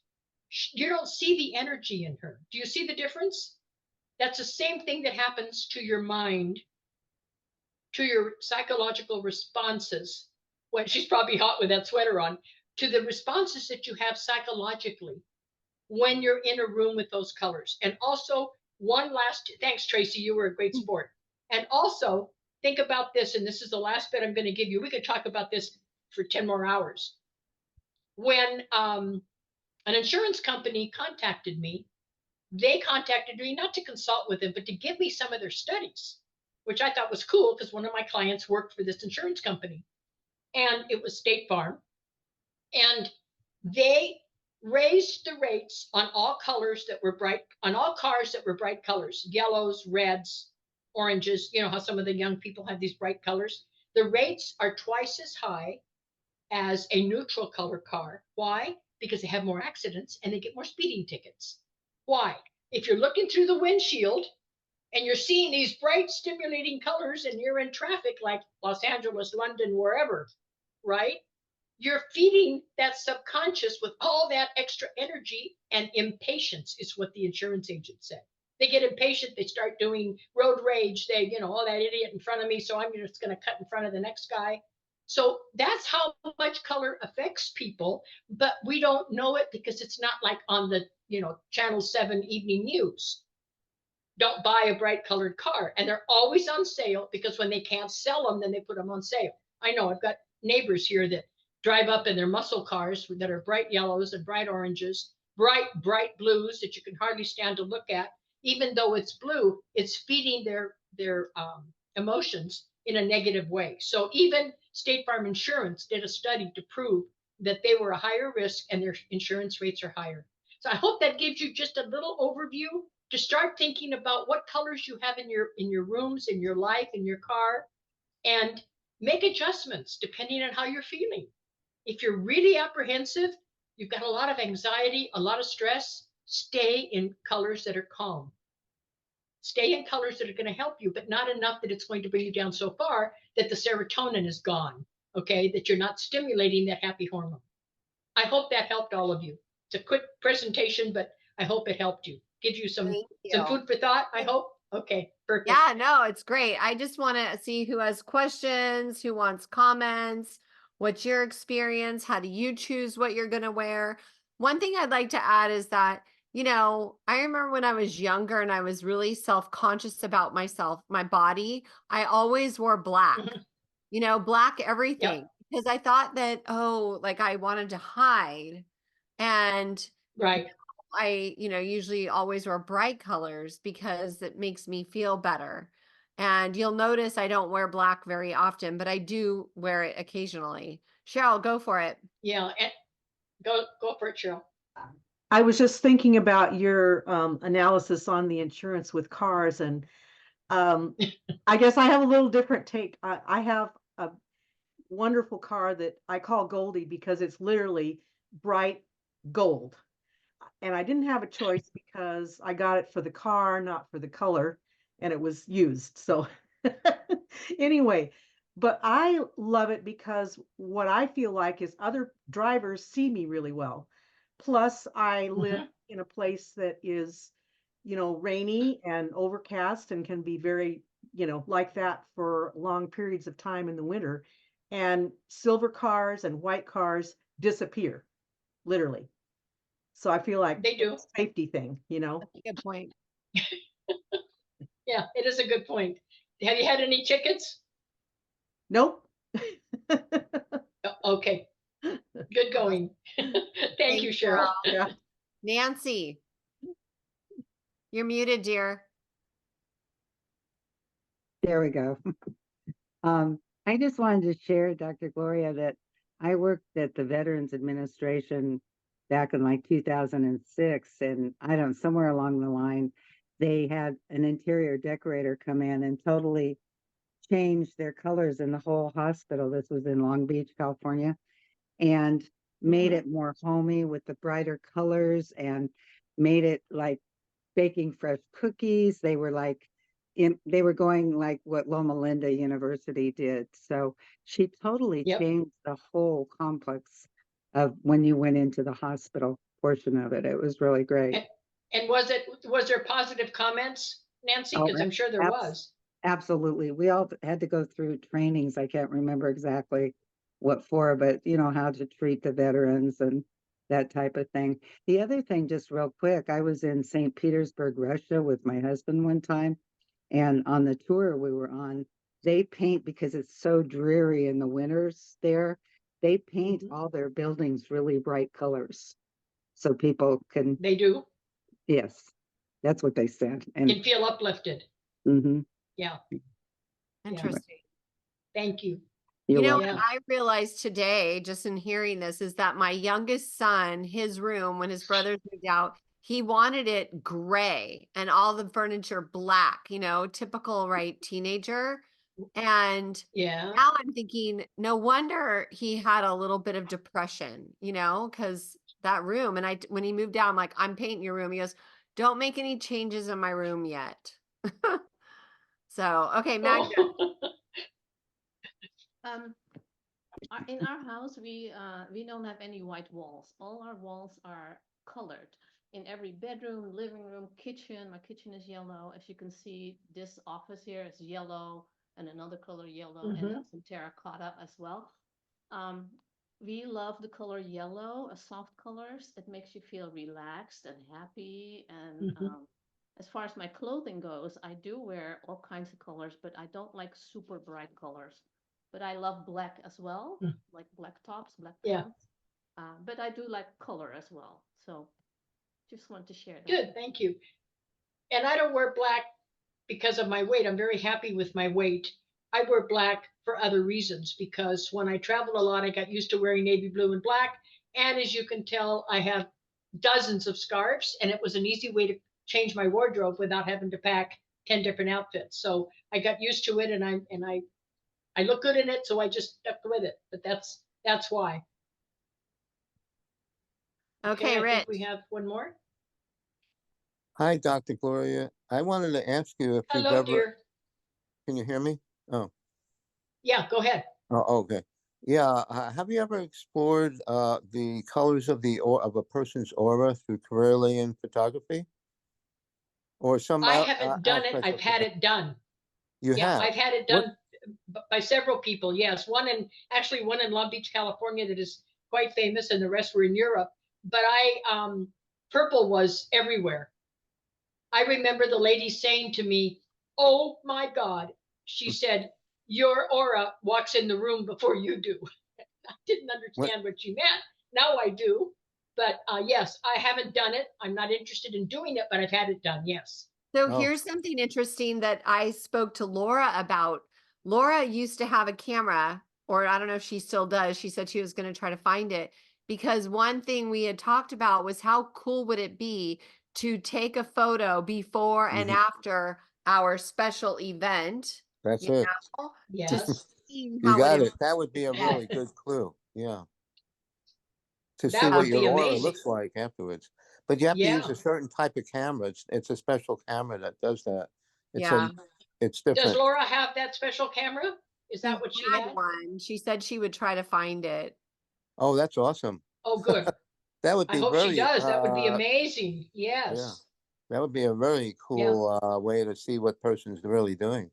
you don't see the energy in her. Do you see the difference? That's the same thing that happens to your mind, to your psychological responses when she's probably hot with that sweater on, to the responses that you have psychologically when you're in a room with those colors. And also, one last, thanks, Tracee, you were a great sport. And also, think about this, and this is the last bit I'm going to give you. We could talk about this for 10 more hours. When an insurance company contacted me, they contacted me not to consult with them, but to give me some of their studies, which I thought was cool because one of my clients worked for this insurance company, and it was State Farm. And they raised the rates on all colors that were bright, on all cars that were bright colors, yellows, reds, oranges. You know how some of the young people have these bright colors. The rates are twice as high as a neutral color car. Why? Because they have more accidents and they get more speeding tickets. Why? If you're looking through the windshield and you're seeing these bright stimulating colors and you're in traffic like Los Angeles, London, wherever, right? You're feeding that subconscious with all that extra energy, and impatience is what the insurance agent said. They get impatient, they start doing road rage, they, you know, oh, that idiot in front of me, so I'm just going to cut in front of the next guy. So that's how much color affects people, but we don't know it because it's not like on the, you know, Channel 7 evening news. Don't buy a bright colored car. And they're always on sale because when they can't sell them, then they put them on sale. I know I've got neighbors here that drive up in their muscle cars that are bright yellows and bright oranges, bright blues that you can hardly stand to look at. Even though it's blue, it's feeding their emotions in a negative way. So even State Farm Insurance did a study to prove that they were a higher risk and their insurance rates are higher. So I hope that gives you just a little overview to start thinking about what colors you have in your rooms, in your life, in your car, and make adjustments depending on how you're feeling. If you're really apprehensive, you've got a lot of anxiety, a lot of stress, stay in colors that are calm. Stay in colors that are going to help you, but not enough that it's going to bring you down so far that the serotonin is gone, okay, that you're not stimulating that happy hormone. I hope that helped all of you. It's a quick presentation, but I hope it helped you. Give you some food for thought, I hope. Okay, perfect. Yeah, no, it's great. I just want to see who has questions, who wants comments. What's your experience? How do you choose what you're going to wear? One thing I'd like to add is that, you know, I remember when I was younger and I was really self-conscious about myself, my body, I always wore black, you know, black everything, because I thought that, oh, like I wanted to hide. And right. I, you know, usually always wear bright colors because it makes me feel better. And you'll notice I don't wear black very often, but I do wear it occasionally. Cheryl, go for it. Yeah, and go for it, Cheryl. I was just thinking about your analysis on the insurance with cars, and I guess I have a little different take. I have a wonderful car that I call Goldie because it's literally bright gold. And I didn't have a choice because I got it for the car, not for the color, and it was used. So anyway, but I love it because what I feel like is other drivers see me really well. Plus, I live in a place that is, you know, rainy and overcast and can be very, you know, like that for long periods of time in the winter. And silver cars and white cars disappear, literally. So I feel like they do. it's a safety thing, you know. That's a good point. Yeah, it is a good point. Have you had any tickets? Nope. Okay. Good going. Thank you, Cheryl. Yeah. Nancy, you're muted, dear. There we go. I just wanted to share, Dr. Gloria, that I worked at the Veterans Administration back in like 2006, and I don't know, somewhere along the line, they had an interior decorator come in and totally change their colors in the whole hospital. This was in Long Beach, California, and made it more homey with the brighter colors and made it like baking fresh cookies. They were like, they were going like what Loma Linda University did. So she totally changed the whole complex of when you went into the hospital portion of it. It was really great. And was there positive comments? Nancy? Oh, Because I'm sure there abs- was. Absolutely. We all had to go through trainings. I can't remember exactly what for, but you know, how to treat the veterans and that type of thing. The other thing, just real quick, I was in St. Petersburg, Russia with my husband one time, and on the tour we were on, they paint because it's so dreary in the winters there. They paint Mhm. all their buildings really bright colors so people can, They do. yes, that's what they said. And Can feel uplifted. mhm, Yeah. Interesting. Thank you. you're You know welcome. what I realized today, just in hearing this, is that my youngest son, his room, when his brothers moved out, he wanted it gray and all the furniture black, you know, typical, right, teenager. And Yeah. now I'm thinking, no wonder he had a little bit of depression, you know, because that room. And when he moved out, I'm like, I'm painting your room. He goes, don't make any changes in my room yet. So, okay, Magda. In our house, we don't have any white walls. All our walls are colored. In every bedroom, living room, kitchen. My kitchen is yellow. As you can see, this office here is yellow and another color yellow and Mhm. some terracotta as well. We love the color yellow, soft colors. It makes you feel relaxed and happy. And Mhm. as far as my clothing goes, I do wear all kinds of colors, but I don't like super bright colors. But I love black as well, Mm. like black tops, black Yeah. pants. But I do like color as well. So just want to share that. Good. Thank you. And I don't wear black because of my weight. I'm very happy with my weight. I wear black for other reasons because when I travel a lot, I got used to wearing navy blue and black. And as you can tell, I have dozens of scarves, and it was an easy way to change my wardrobe without having to pack 10 different outfits. So I got used to it, and I look good in it, so I just stuck with it. But that's why. Okay, I Rich. think we have one more. Hi, Dr. Gloria. I wanted to ask you if you've Hello, ever, dear. can you hear me? Oh, Yeah, go ahead. okay. Yeah, have you ever explored the colors of of a person's aura through Kirlian photography? Or some I haven't done it. aspects I've of had photography? it done. You Yeah, have? I've had it What? done by several people. Yes, one in Long Beach, California, that is quite famous, and the rest were in Europe. But purple was everywhere. I remember the lady saying to me, "Oh my God," she said, "your aura walks in the room before you do." I didn't What? understand what she meant. Now I do. But yes, I haven't done it. I'm not interested in doing it, but I've had it done. Yes. So Oh, here's something interesting that I spoke to Laura about. Laura used to have a camera, or I don't know if she still does. She said she was going to try to find it because one thing we had talked about was how cool would it be to take a photo before and mhm. after our special event, That's you it. know, to Yes. see You how got it it. That would be a improved. really good clue. Yeah. To see That what would your be aura amazing. looks like afterwards. But you have to use Yeah. a certain type of camera. It's a special camera that does that. It's Yeah. it's Does different. Laura have that special camera? Is She that what she had had? one. She said she would try to find it. Oh, that's awesome. Oh, good. That would I be hope she very does. That would be amazing. yeah. Yes. That would be a very Yeah, cool way to see what person's really doing.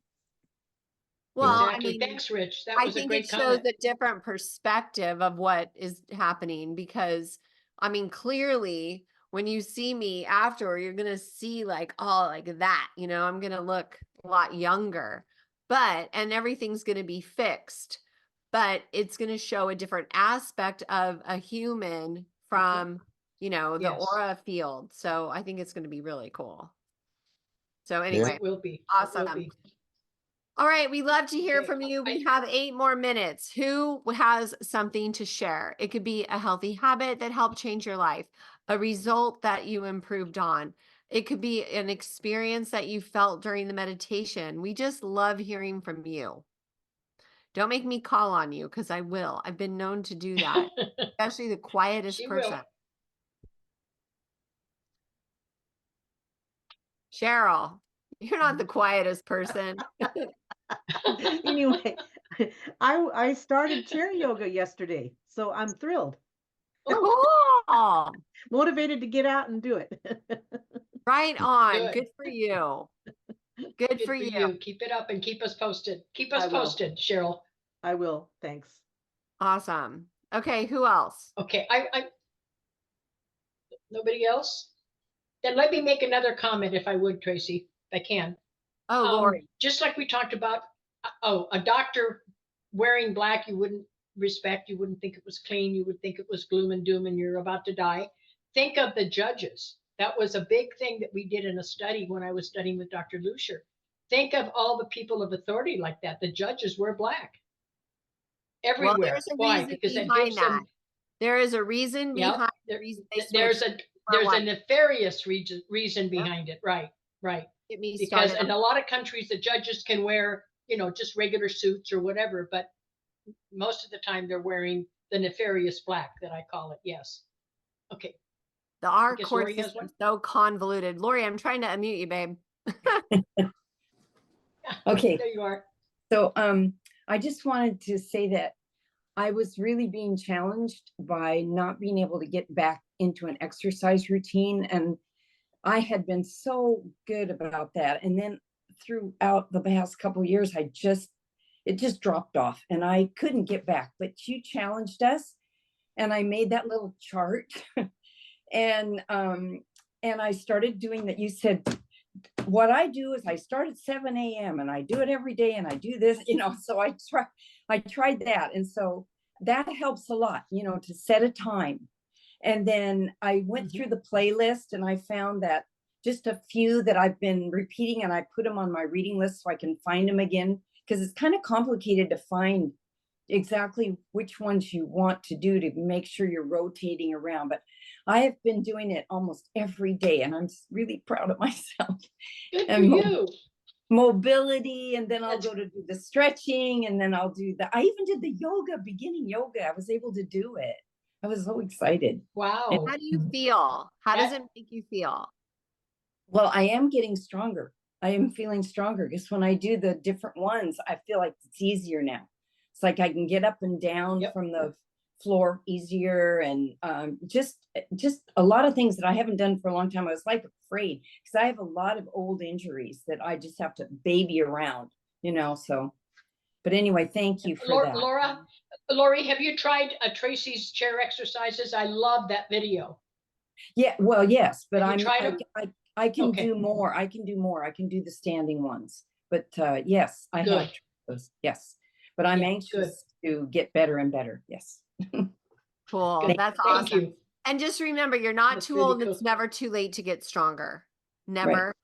You know? Well, I exactly. mean, Thanks, Rich. That I was a think it great shows comment. a different perspective of what is happening because, I mean, clearly when you see me after, you're going to see like, oh, like that, you know, I'm going to look a lot younger, and everything's going to be fixed, but it's going to show a different aspect of a human from, you know, the Yes, aura field. So I think it's going to be really cool. So Yeah. anyway, it will be. It will awesome. be. All right, we love to hear Okay. from you. We have 8 more minutes. Who has something to share? It could be a healthy habit that helped change your life, a result that you improved on. It could be an experience that you felt during the meditation. We just love hearing from you. Don't make me call on you because I will. I've been known to do that, especially the quietest She person. will. Cheryl, you're not the quietest person. Anyway, I started chair yoga yesterday, so I'm thrilled, Cool. motivated to get out and do it. Right on. Good. Good for you. Good Good for for you. you. Keep it up and keep us posted. Keep us I will. posted, Cheryl. I will. Thanks. Awesome. Okay, who else? Okay, nobody else? Then let me make another comment if I would, Tracee, if I can. Oh, Lori. Just like we talked about, a doctor wearing black, you wouldn't respect, you wouldn't think it was clean, you would think it was gloom and doom and you're about to die. Think of the judges. That was a big thing that we did in a study when I was studying with Dr. Lucier. Think of all the people of authority like that. The judges wear black Well, everywhere. there's a Why? reason Because that behind gives that. them, There is a reason yeah, behind the reason they there's switched. there's a white. nefarious reason behind it. Right. Get me Because started. in a lot of countries, the judges can wear, just regular suits or whatever, but most of the time they're wearing the nefarious black that I call it. Yes. Okay. Our guess court Lori has system one. is so convoluted. Lori, I'm trying to unmute you, babe. Okay, There you are. so I just wanted to say that I was really being challenged by not being able to get back into an exercise routine. And I had been so good about that. And then throughout the past couple of years, it just dropped off and I couldn't get back. But you challenged us and I made that little chart and I started doing that. You said, what I do is I start at 7 a.m. and I do it every day and I do this, so I tried that. And so that helps a lot, to set a time. And then I went through the playlist and I found that just a few that I've been repeating and I put them on my reading list so I can find them again, because it's kind of complicated to find exactly which ones you want to do to make sure you're rotating around. But I have been doing it almost every day and I'm really proud of myself. Good for And you. mobility, and then I'll go to do the stretching, and then I'll do I even did the yoga, beginning yoga. I was able to do it. I was so excited. Wow. How do you feel? How does That- it make you feel? Well, I am getting stronger. I am feeling stronger because when I do the different ones, I feel like it's easier now. It's like I can get up and down from the floor easier, and just a lot of things that I haven't done for a long time. I was like afraid because I have a lot of old injuries that I just have to baby around, so. But anyway, thank you for that. Lori, have you tried Tracee's chair exercises? I love that video. Yeah, well, yes, but Have you tried them? I can Okay. do more. I can do more. I can do the standing ones. But yes, I have Good. tried those. Yes. But I'm Yeah, anxious to get better and better. Yes. Cool. Good. That's Thank awesome. you. And just remember, you're not That's too really old. cool. It's never too late to get stronger. Never.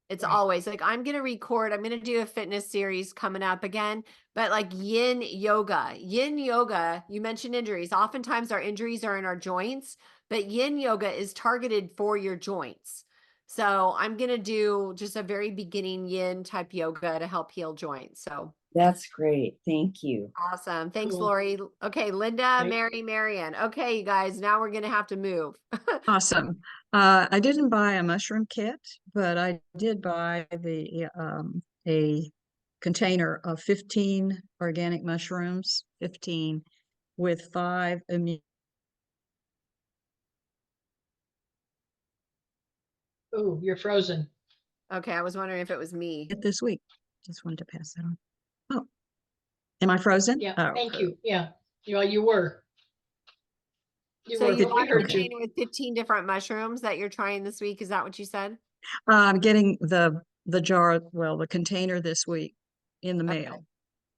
It's Right. always like, I'm going to record, I'm going to do a fitness series coming up again, but like yin yoga, you mentioned injuries. Oftentimes our injuries are in our joints, but yin yoga is targeted for your joints. So I'm going to do just a very beginning yin type yoga to help heal joints. So That's great. Thank you. awesome. Thanks, Cool. Lori. Okay, Linda, Great. Mary, Marian. Okay, you guys, now we're going to have to move. Awesome. I didn't buy a mushroom kit, but I did buy a container of 15 organic mushrooms, 15 with 5 immune. Ooh, you're frozen. Okay, I was wondering if it was me. This week. Just wanted to pass that on. Oh, am I frozen? Yeah. Oh, Thank you. Yeah. You were. So you but we bought a heard you. container with 15 different mushrooms that you're trying this week. Is that what you said? I'm getting the jar, well, the container this week in the Okay. mail.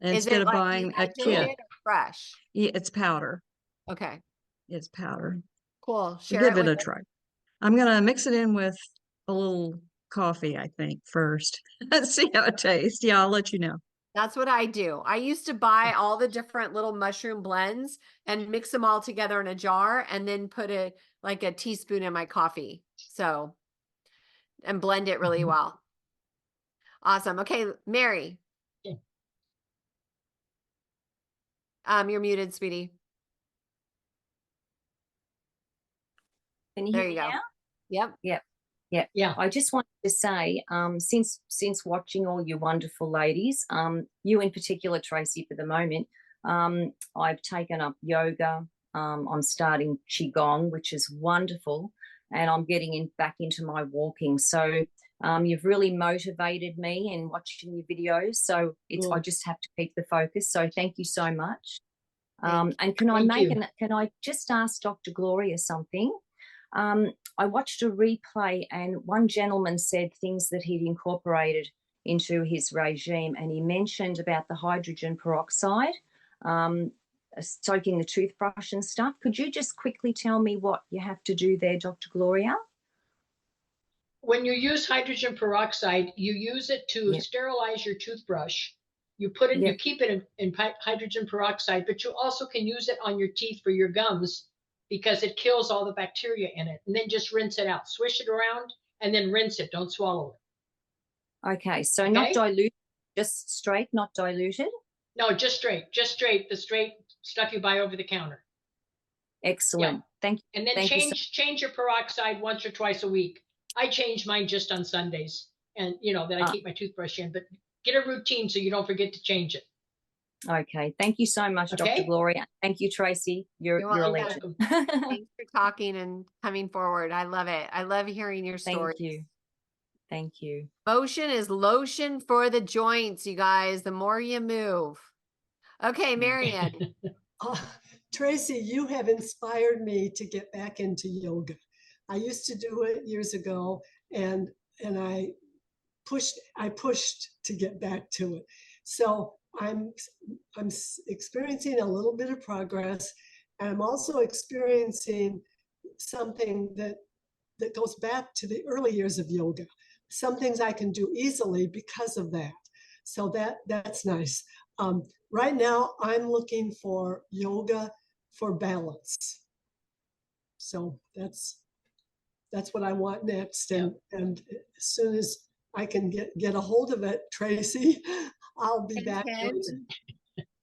Is Instead it of like buying a dehydrated kit. or fresh? Yeah, it's powder. Okay, It's powder. cool. Share Give it it with a try. I'm gonna mix it in with a little coffee, I think, first. Let's see how it tastes. Yeah, I'll let you know. That's what I do. I used to buy all the different little mushroom blends and mix them all together in a jar and then put a teaspoon in my coffee. So, and blend it really well. Awesome. Okay, Mary. Yeah. You're muted, sweetie. Can you There hear you me go. now? Yep. Yeah. I just wanted to say, since watching all you wonderful ladies, you in particular, Tracee, for the moment, I've taken up yoga. I'm starting qigong, which is wonderful, and I'm getting back into my walking. So You've really motivated me in watching your videos. So I just have to keep the focus. So thank you so much. And can I just ask Dr. Gloria something? I watched a replay and one gentleman said things that he'd incorporated into his regime, and he mentioned about the hydrogen peroxide, soaking the toothbrush and stuff. Could you just quickly tell me what you have to do there, Dr. Gloria? When you use hydrogen peroxide, you use it to sterilize your toothbrush. You put it, you keep it in hydrogen peroxide, but you also can use it on your teeth for your gums because it kills all the bacteria in it. And then just rinse it out, swish it around, and then rinse it. Don't swallow it. Okay, so not diluted, just straight, not diluted? No, just straight, the straight stuff you buy over the counter. Excellent. Yeah. Thank you. And then change your peroxide once or twice a week. I change mine just on Sundays, and then I keep my toothbrush in, but get a routine so you don't forget to change it. Okay. Thank you so much, Dr. Gloria. Thank you, Tracee. You're a legend. Thanks for talking and coming forward. I love it. I love hearing your story. Thank you. Thank you. Motion is lotion for the joints, you guys. The more you move. Okay, Marianne. Tracee, you have inspired me to get back into yoga. I used to do it years ago, and I pushed to get back to it. So I'm experiencing a little bit of progress, and I'm also experiencing something that goes back to the early years of yoga. Some things I can do easily because of that. So that's nice. Right now, I'm looking for yoga for balance. So that's what I want next. And as soon as I can get a hold of it, Tracee, I'll be back.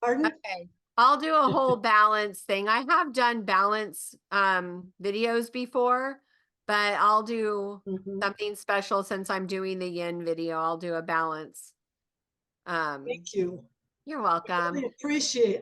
Pardon? Okay. I'll do a whole balance thing. I have done balance videos before, but I'll do something special since I'm doing the yin video. I'll do a balance. Thank you. You're welcome.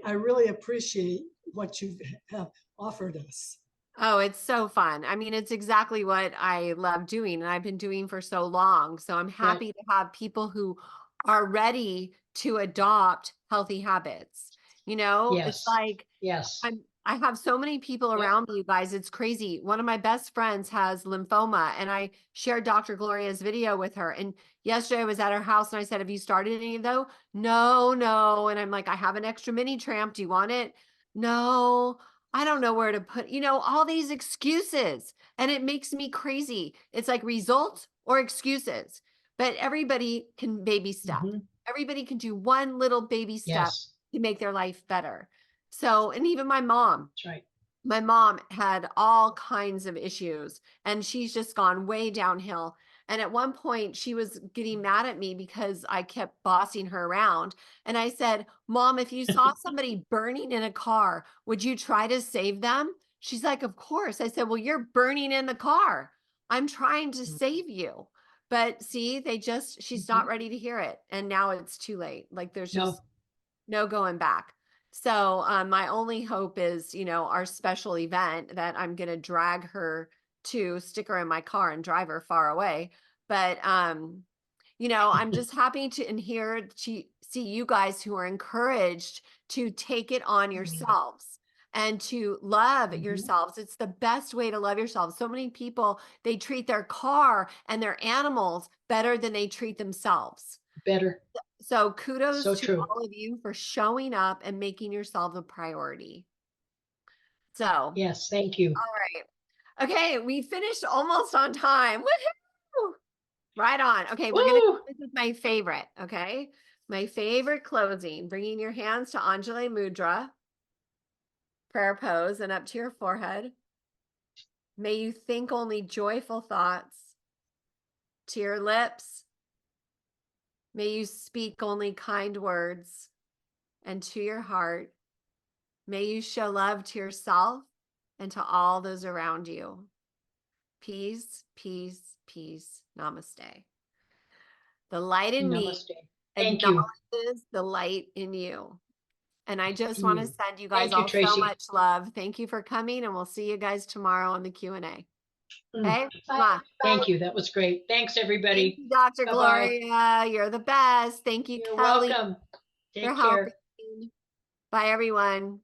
I really appreciate what you have offered us. Oh, it's so fun. I mean, it's exactly what I love doing, and I've been doing for so long. So I'm happy to have people who are ready to adopt healthy habits. It's like, I have so many people around me, you guys. It's crazy. One of my best friends has lymphoma, and I shared Dr. Gloria's video with her. And yesterday I was at her house and I said, have you started any of those? No. And I'm like, I have an extra mini tramp. Do you want it? No, I don't know where to put, all these excuses. And it makes me crazy. It's like results or excuses, but everybody can baby step. Everybody can do one little baby step to make their life better. So, and even my mom, that's right. My mom had all kinds of issues, and she's just gone way downhill. And at one point she was getting mad at me because I kept bossing her around. And I said, Mom, if you saw somebody burning in a car, would you try to save them? She's like, of course. I said, well, you're burning in the car. I'm trying to save you. But see, she's not ready to hear it. And now it's too late. Like there's just no going back. So my only hope is, our special event that I'm going to drag her to, stick her in my car and drive her far away. But, I'm just happy to see you guys who are encouraged to take it on yourselves and to love yourselves. It's the best way to love yourselves. So many people, they treat their car and their animals better than they treat themselves. Better. So kudos to all of you for showing up and making yourself a priority. So yes, thank you. All right. Okay, we finished almost on time. Woohoo! Right on. Okay, we're gonna. This is my favorite. Okay, my favorite closing. Bringing your hands to Anjali Mudra, prayer pose, and up to your forehead. May you think only joyful thoughts to your lips. May you speak only kind words, and to your heart, may you show love to yourself and to all those around you. Peace, peace, peace. Namaste. The light in me acknowledges the light in you. And I just want to send you guys all so much love. Thank you for coming, and we'll see you guys tomorrow on the Q&A. Okay. Thank you. That was great. Thanks, everybody. Thank you, Dr. Bye-bye. Gloria. You're the best. Thank you, You're Kelly, welcome. for Take care. helping. Bye, everyone.